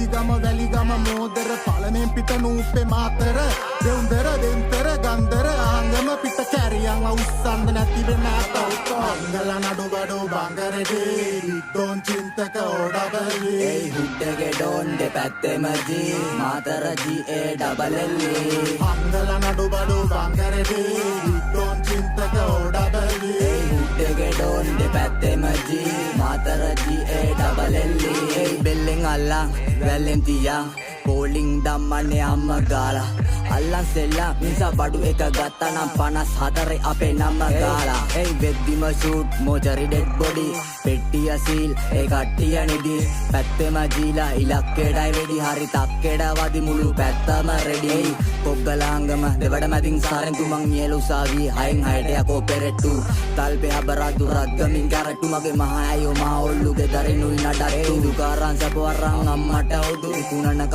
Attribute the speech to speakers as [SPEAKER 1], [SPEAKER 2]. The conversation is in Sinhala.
[SPEAKER 1] මැදිගම වැලිගම මෝදර පළමෙන් පිට නූපේ මාතර දෙවුන්දර දෙන්තර ගන්දර ආංගම පිට කැරියන් උස්සන්න නැති වෙන අතවක මංගල නඩු බඩු බංගරේ ඩොන් චින්තක ඕඩබලි
[SPEAKER 2] ඒ හුට්ටගේ ඩොන් දෙපැත්තෙම ජී මාතර GALLE
[SPEAKER 1] මංගල නඩු බඩු බංගරේ ඩොන් චින්තක ඕඩබලි
[SPEAKER 2] ඒ හුට්ටගේ ඩොන් දෙපැත්තෙම ජී මාතර GALLE ඒ බෙල්ලෙන් අල්ලා වැල්ලෙන් තියා පෝලිං දම්මන්නේ අම්ම ගාලා අල්ලන් සෙල්ලා මිසා බඩු එක ගත්තා නම් 54 අපේ නම ගාලා ඒ වෙද්දිම ෂූට් මොචරි ඩෙඩ් බොඩි පෙට්ටිය සීල් ඒ කට්ටිය නිදි පැත්තෙම ජීලා ඉලක්කෙඩයි වෙඩි හරි තක්කෙඩ වදි මුළු පැත්තම රෙඩි පොග්ගලාංගම දෙවඩ මැදින් සාරෙන් තුමන් නියලු සාවි හයින් හයට යකෝ පෙරට්ටු තල්පේ හබරතු රද්ගමින් කැරට්ටු මගේ මහා අයෝ මහා ඔල්ලු ගෙදරිනුයි නඩට්ටු දුකාරන් සපවරන් අම්මට උදු කුණන